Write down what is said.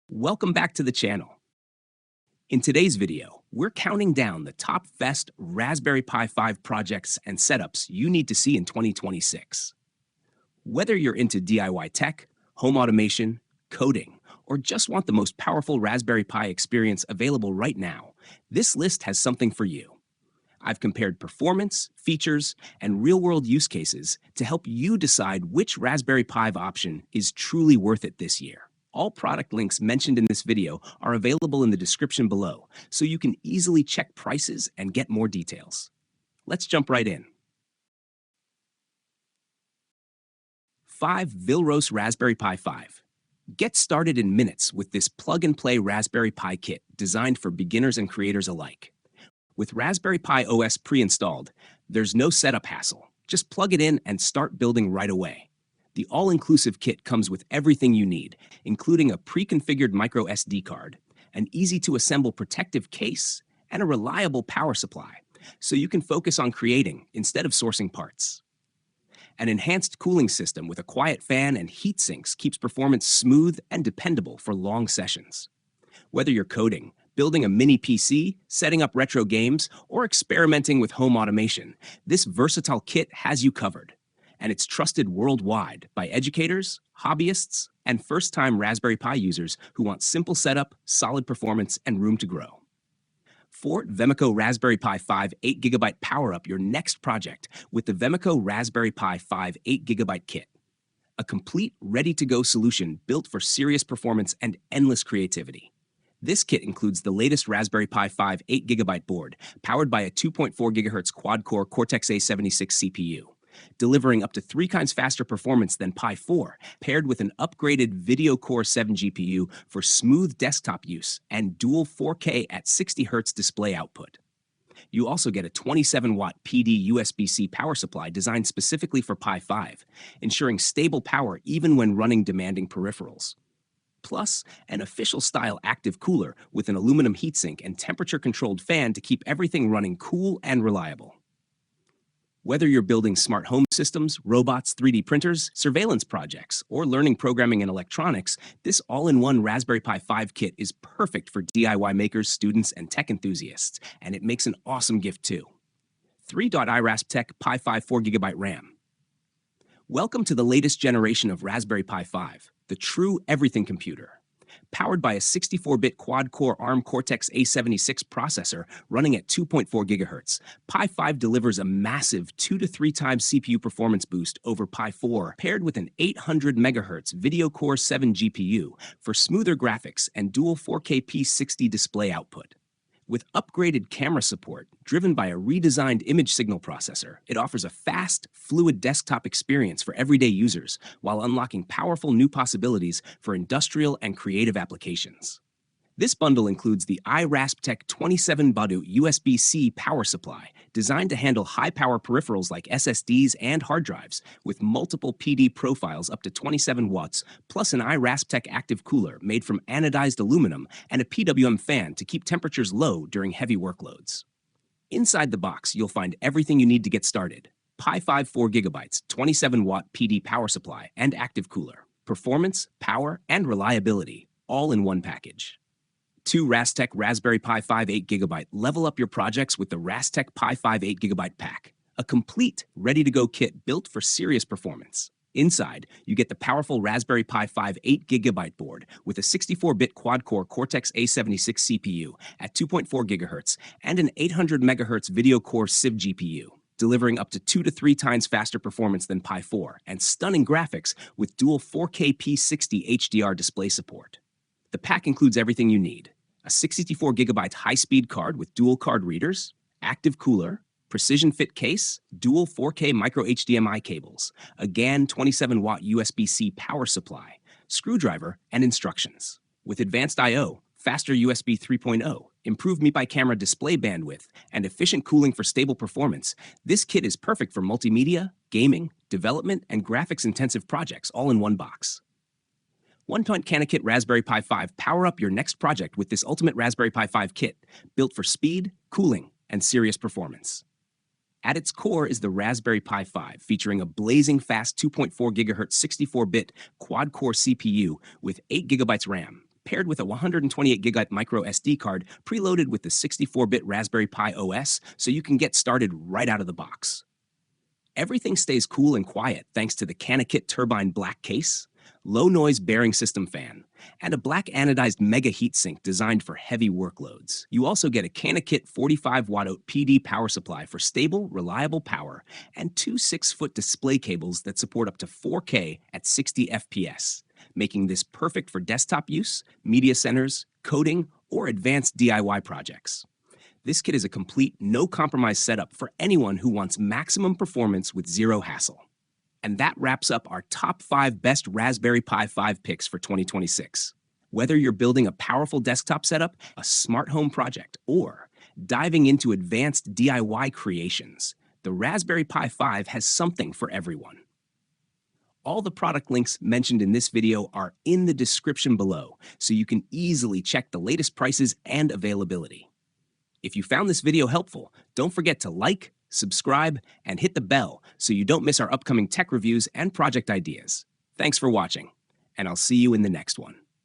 Welcome back to the channel. In today's video, we're counting down the top best Raspberry Pi 5 projects and setups you need to see in 2026. Whether you're into DIY tech, home automation, coding, or just want the most powerful Raspberry Pi experience available right now, this list has something for you. I've compared performance, features, and real-world use cases to help you decide which Raspberry Pi option is truly worth it this year. All product links mentioned in this video are available in the description below, so you can easily check prices and get more details. Let's jump right in. 5 Vilros Raspberry Pi 5. Get started in minutes with this plug-and-play Raspberry Pi kit designed for beginners and creators alike. With Raspberry Pi OS pre-installed, there's no setup hassle. Just plug it in and start building right away. The all-inclusive kit comes with everything you need, including a pre-configured micro SD card, an easy-to-assemble protective case, and a reliable power supply, so you can focus on creating instead of sourcing parts. An enhanced cooling system with a quiet fan and heat sinks keeps performance smooth and dependable for long sessions. Whether you're coding, building a mini PC, setting up retro games, or experimenting with home automation, this versatile kit has you covered. And it's trusted worldwide by educators, hobbyists, and first-time Raspberry Pi users who want simple setup, solid performance, and room to grow. Fort Vemico Raspberry Pi 5 8GB power up your next project with the Vemico Raspberry Pi 5 8GB kit. A complete, ready-to-go solution built for serious performance and endless creativity. This kit includes the latest Raspberry Pi 5 8GB board, powered by a 2.4 GHz quad-core Cortex-A76 CPU. Delivering up to 3 times faster performance than Pi 4, paired with an upgraded Video Core 7 GPU for smooth desktop use and dual 4K at 60 Hz display output. You also get a 27-watt PD USB-C power supply designed specifically for Pi 5, ensuring stable power even when running demanding peripherals. Plus, an official-style active cooler with an aluminum heatsink and temperature-controlled fan to keep everything running cool and reliable. Whether you're building smart home systems, robots, 3D printers, surveillance projects, or learning programming and electronics, this all-in-one Raspberry Pi 5 kit is perfect for DIY makers, students, and tech enthusiasts, and it makes an awesome gift too. 3. iRasptek Pi 5 4GB RAM. Welcome to the latest generation of Raspberry Pi 5, the true everything computer. Powered by a 64-bit quad-core ARM Cortex-A76 processor running at 2.4 GHz, Pi 5 delivers a massive 2 to 3 times CPU performance boost over Pi 4, paired with an 800 MHz Video Core 7 GPU for smoother graphics and dual 4K P60 display output. With upgraded camera support, driven by a redesigned image signal processor, it offers a fast, fluid desktop experience for everyday users while unlocking powerful new possibilities for industrial and creative applications. This bundle includes the iRasptek 27-baud USB-C power supply, designed to handle high-power peripherals like SSDs and hard drives, with multiple PD profiles up to 27 watts, plus an iRasptek active cooler made from anodized aluminum and a PWM fan to keep temperatures low during heavy workloads. Inside the box, you'll find everything you need to get started. Pi 5 4GB, 27-watt PD power supply and active cooler. Performance, power, and reliability, all in one package. 2 RasTech Raspberry Pi 5 8GB. Level up your projects with the RasTech Pi 5 8GB pack, a complete, ready-to-go kit built for serious performance. Inside, you get the powerful Raspberry Pi 5 8GB board with a 64-bit quad-core Cortex-A76 CPU at 2.4 GHz and an 800 MHz Video Core Civ GPU, delivering up to 2 to 3 times faster performance than Pi 4 and stunning graphics with dual 4K P60 HDR display support. The pack includes everything you need: a 64GB high-speed card with dual card readers, active cooler, precision fit case, dual 4K micro HDMI cables, a GAN 27-watt USB-C power supply, screwdriver, and instructions. With advanced I/O, faster USB 3.0, improved MIPI camera display bandwidth, and efficient cooling for stable performance, this kit is perfect for multimedia, gaming, development, and graphics-intensive projects all in one box. 1. CanaKit Raspberry Pi 5. Power up your next project with this ultimate Raspberry Pi 5 kit, built for speed, cooling, and serious performance. At its core is the Raspberry Pi 5, featuring a blazing fast 2.4 GHz 64-bit quad-core CPU with 8 GB RAM, paired with a 128GB micro SD card preloaded with the 64-bit Raspberry Pi OS so you can get started right out of the box. Everything stays cool and quiet thanks to the CanaKit turbine black case, low-noise bearing system fan, and a black anodized mega heatsink designed for heavy workloads. You also get a CanaKit 45-watt PD power supply for stable, reliable power, and two 6-foot display cables that support up to 4K at 60 FPS, making this perfect for desktop use, media centers, coding, or advanced DIY projects. This kit is a complete, no-compromise setup for anyone who wants maximum performance with zero hassle. And that wraps up our top 5 best Raspberry Pi 5 picks for 2026. Whether you're building a powerful desktop setup, a smart home project, or diving into advanced DIY creations, the Raspberry Pi 5 has something for everyone. All the product links mentioned in this video are in the description below, so you can easily check the latest prices and availability. If you found this video helpful, don't forget to like, subscribe, and hit the bell so you don't miss our upcoming tech reviews and project ideas. Thanks for watching, and I'll see you in the next one.